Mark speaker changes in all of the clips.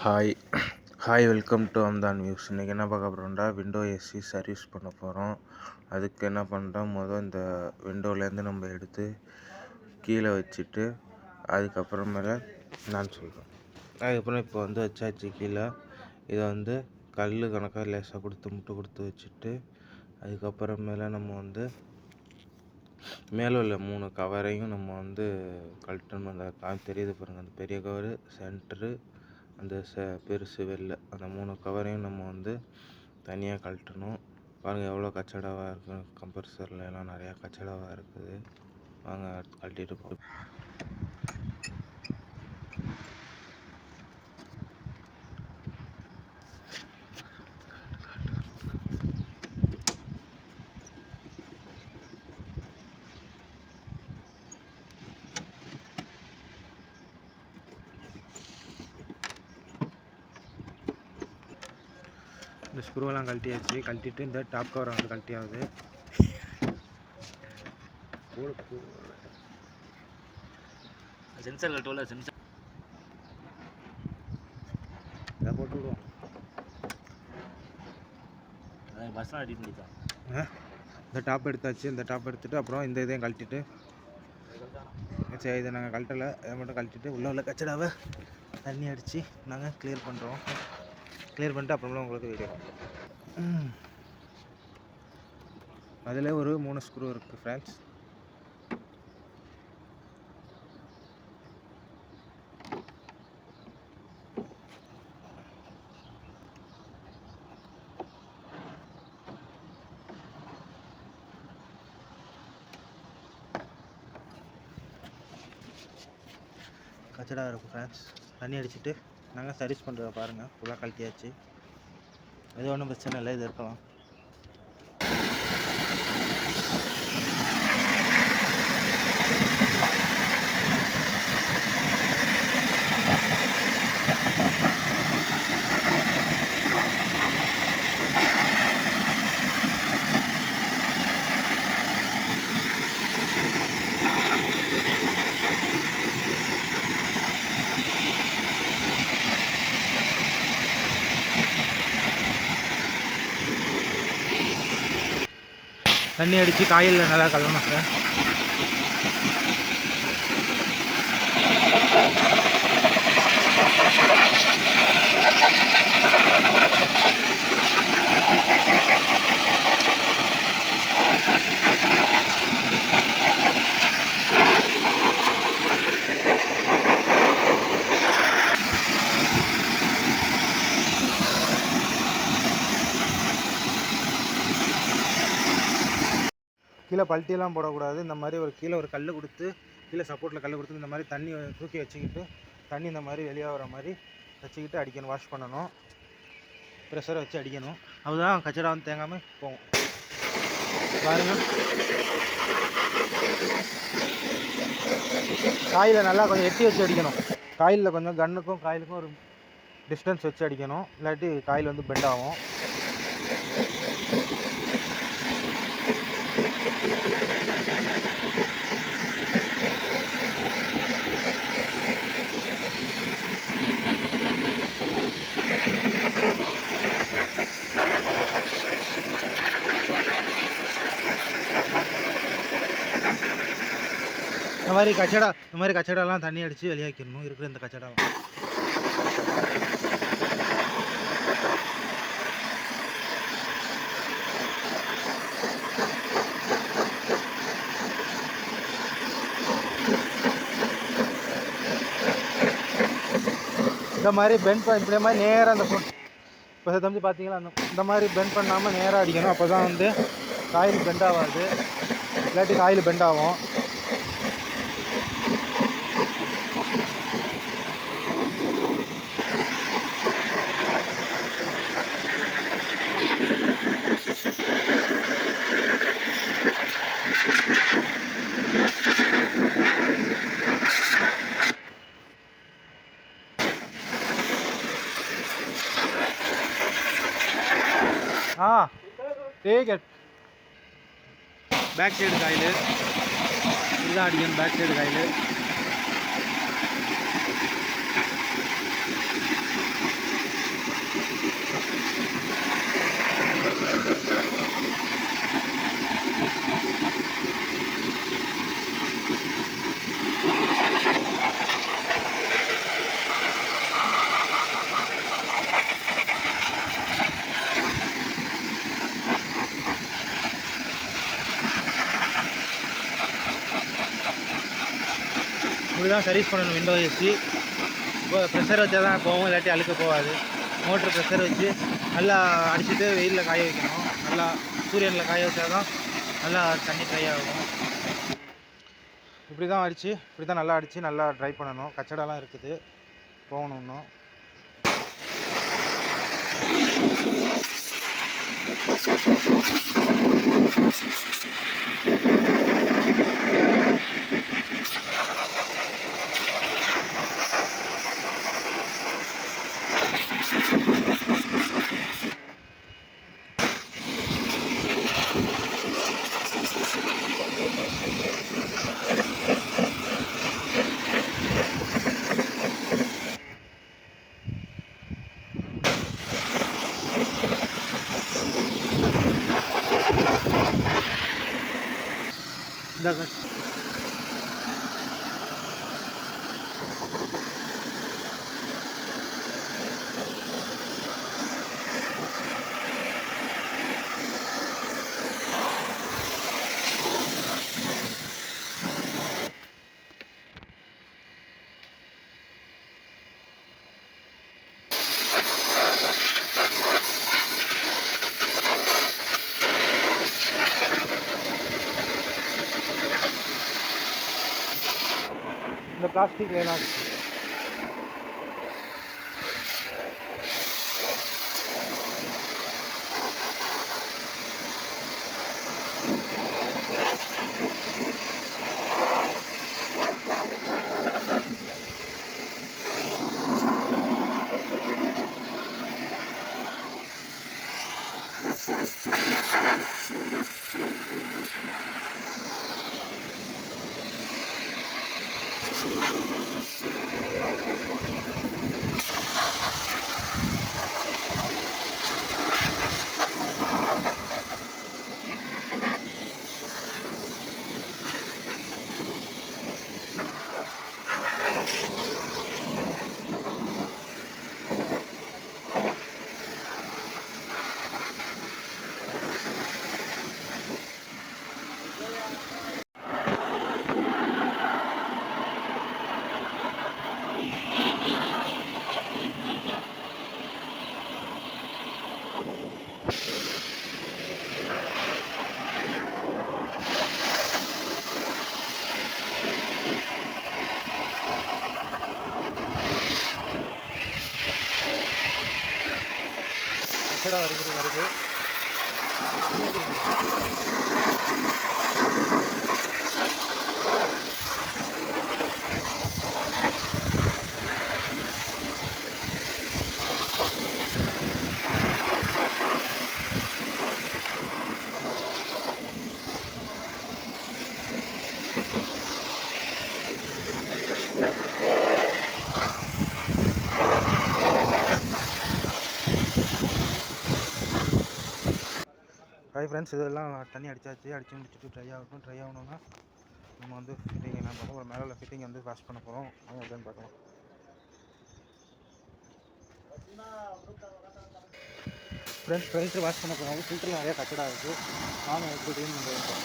Speaker 1: Hi hi welcome to அம்தான் views. இன்றைக்கி என்ன பார்க்க போகிறோம்டா, விண்டோ ஏசி சர்வீஸ் பண்ண போகிறோம். அதுக்கு என்ன பண்ணுறோம், இந்த விண்டோலேருந்து நம்ம எடுத்து கீழே வச்சுட்டு அதுக்கப்புறமேல நான் சொல்கிறேன். அதுக்கப்புறம் இப்போ வச்சாச்சு கீழே. இதை கல் கணக்காக லேசாக முட்டை கொடுத்து வச்சுட்டு அதுக்கப்புறமேல நம்ம மேலே உள்ள 3 கவரையும் நம்ம கழட்டணும். அந்த தெரியுது பாருங்கள், அந்த பெரிய கவரு, சென்டரு, அந்த பெருசு வெளில, அந்த 3 கவரையும் நம்ம தனியாக கழட்டணும். பாருங்கள் எவ்வளோ கச்சடாவாக இருக்குது. கம்ப்ரஸரில் எல்லாம் நிறையா கச்சடாவாக இருக்குது. வாங்க கழட்டிட்டு போ. இந்த ஸ்க்ரூவெல்லாம் கழட்டியாச்சு. கழட்டிட்டு இந்த டாப் கவர் கழட்டியாகுது.
Speaker 2: சென்சார் கட்டோல சென்சார்
Speaker 1: இதை போட்டு விடுவோம்.
Speaker 2: பஸ்ஸாக அடிக்க முடியுதா?
Speaker 1: இந்த டாப் எடுத்தாச்சு. இந்த டாப் எடுத்துகிட்டு அப்புறம் இந்த இதையும் கழட்டிட்டு, சரி இதை நாங்கள் கழட்டலை, இதை மட்டும் கழட்டிட்டு உள்ள கச்சடாவை தண்ணி அடித்து நாங்கள் கிளியர் பண்ணுறோம். கிளியர் பண்ணிட்டு அப்புறமேல உங்களுக்கு வீடியோ. அதில் ஒரு 3 ஸ்க்ரூ இருக்குது ஃப்ரெண்ட்ஸ். கச்சடா இருக்கும் ஃப்ரெண்ட்ஸ். தண்ணி அடிச்சுட்டு நாங்கள் சர்வீஸ் பண்ணுறத பாருங்கள். ஃபுல்லாக கழட்டியாச்சு. எது ஒன்றும் பிரச்சனை இல்லை, இது இருக்கலாம். தண்ணி அடித்து காயில் நல்லா கலவணும் சார். கீழே பல்ட்டியெல்லாம் போடக்கூடாது. இந்த மாதிரி கீழே ஒரு கல் கொடுத்து, கீழே சப்போர்ட்டில் கல் கொடுத்து இந்த மாதிரி தண்ணி தூக்கி வச்சுக்கிட்டு, தண்ணி இந்த மாதிரி வெளியே வர மாதிரி வச்சுக்கிட்டு அடிக்கணும். வாஷ் பண்ணணும், ப்ரெஷரை வச்சு அடிக்கணும். அதுதான் கச்சடா தேங்காமல் போகும். பாருங்கள், காயில் நல்லா கொஞ்சம் எட்டி வச்சு அடிக்கணும். காயிலில் கொஞ்சம் கன்னுக்கும் காயிலுக்கும் ஒரு டிஸ்டன்ஸ் வச்சு அடிக்கணும், இல்லாட்டி காயில் பெண்ட் ஆகும். இந்த மாதிரி கச்சடாலாம் தண்ணி அடித்து வெளியாக்கிடணும் இருக்கிற இந்த கச்சடாலாம். இந்த மாதிரி பெண்ட் இப்படி மாதிரி நேராக அந்த இப்போ தம்பி பார்த்தீங்களா, இந்த மாதிரி பெண்ட் பண்ணாமல் நேராக அடிக்கணும். அப்போ தான் காயில் பெண்ட் ஆகாது, இல்லாட்டி காயில் பெண்ட் ஆகும். हाँ ठीक है. பேக் சைடு காயில் இதுதான் அடிக்கணும். பேக் சைடு காயில்
Speaker 3: இப்படி தான் சர்வீஸ் பண்ணணும் விண்டோ ஏசி. இப்போ ப்ரெஷர் வச்சா தான் போகும், இல்லாட்டி அழுக்க போகாது. மோட்ரு ப்ரெஷர் வச்சு நல்லா அடிச்சுட்டு வெயிலில் காய வைக்கணும். நல்லா சூரியனில் காய வச்சா தான் நல்லா தண்ணி ட்ரை ஆகும். இப்படி தான் நல்லா அடித்து நல்லா ட்ரை பண்ணணும். கச்சடாலாம் இருக்குது, போகணும் இன்னும். இந்த பிளாஸ்டிக் வேணாம். கச்சடா வருது. ஹாய் ஃப்ரெண்ட்ஸ், இதெல்லாம் தண்ணி அடித்து முடிச்சுட்டு ட்ரை ஆகணும்னா நம்ம வந்து ஃபிட்டிங் என்ன பார்ப்போம். ஒரு மேலே உள்ள ஃபிட்டிங் வந்து வாஷ் பண்ண போகிறோம். அவங்க எப்படின்னு பார்க்கலாம். ஃப்ரெண்ட்ஸ், ஃபில்ட்ரு வாஷ் பண்ண போகிறோம். ஃபில்டரில் நிறைய கச்சடா இருக்குது. நானும் எப்படி க்ளீன் பண்ணுறேன்.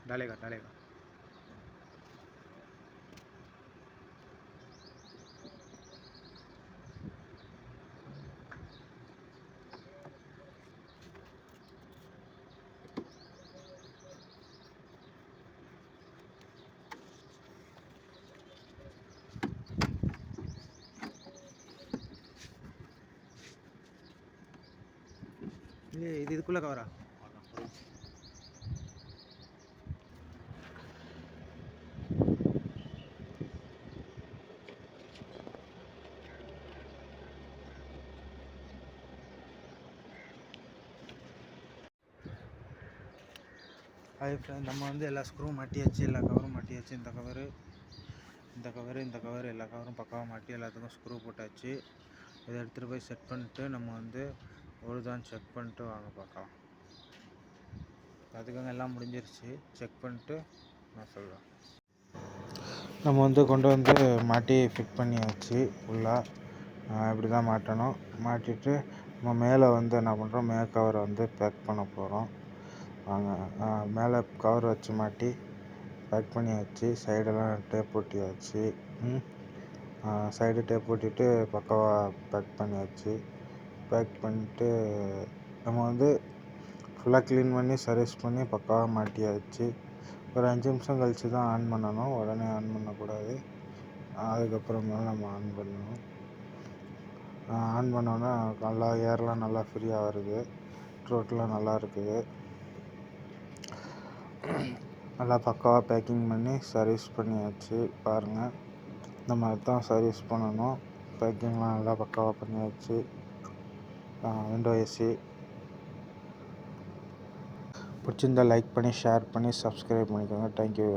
Speaker 3: डालेगा இது இதுக்குள்ளே கவரா? ஹாய் ஃப்ரெண்ட், நம்ம வந்து எல்லா ஸ்க்ரூவும் மாட்டியாச்சு, எல்லா கவரும் மாட்டியாச்சு. இந்த கவரு எல்லா கவரும் பக்காவாக மாட்டி எல்லாத்துக்கும் ஸ்க்ரூ போட்டாச்சு. இதை எடுத்துகிட்டு போய் செட் பண்ணிட்டு நம்ம வந்து ஒழுதான்னு செக் பண்ணிட்டு வாங்க பார்க்கலாம். அதுக்காக எல்லாம் முடிஞ்சிருச்சு. செக் பண்ணிட்டு நான் சொல்கிறேன். நம்ம வந்து கொண்டு வந்து மாட்டி ஃபிட் பண்ணியாச்சு. ஃபுல்லாக இப்படி தான் மாட்டணும். மாட்டிட்டு நம்ம மேலே வந்து என்ன பண்ணுறோம், கவரை வந்து பேக் பண்ண போகிறோம். வாங்க. மேலே கவர் வச்சு மாட்டி பேக் பண்ணியாச்சு. சைடெல்லாம் டேப் ஒட்டியாச்சு. சைடு டேப் ஒட்டிட்டு பக்காவாக பேக் பண்ணியாச்சு. பேக் பண்ணிட்டு நம்ம வந்து ஃபுல்லாக க்ளீன் பண்ணி சர்வீஸ் பண்ணி பக்காவாக மாட்டியாச்சு. ஒரு 5 நிமிஷம் கழித்து தான் ஆன் பண்ணணும். உடனே ஆன் பண்ணக்கூடாது. அதுக்கப்புறமா நம்ம ஆன் பண்ணணும். ஆன் பண்ணோன்னா நல்லா ஏர்லாம் நல்லா ஃப்ரீயாக வருது. த்ரோட்லாம் நல்லா இருக்குது. நல்லா பக்காவாக பேக்கிங் பண்ணி சர்வீஸ் பண்ணியாச்சு. பாருங்கள், இந்த மாதிரி தான் சர்வீஸ் பண்ணணும். பேக்கிங்லாம் நல்லா பக்காவாக பண்ணியாச்சு. விண்டோ ஏசி பிடிச்சிருந்தா லைக் பண்ணி ஷேர் பண்ணி சப்ஸ்கிரைப் பண்ணிக்கோங்க. தேங்க்யூ.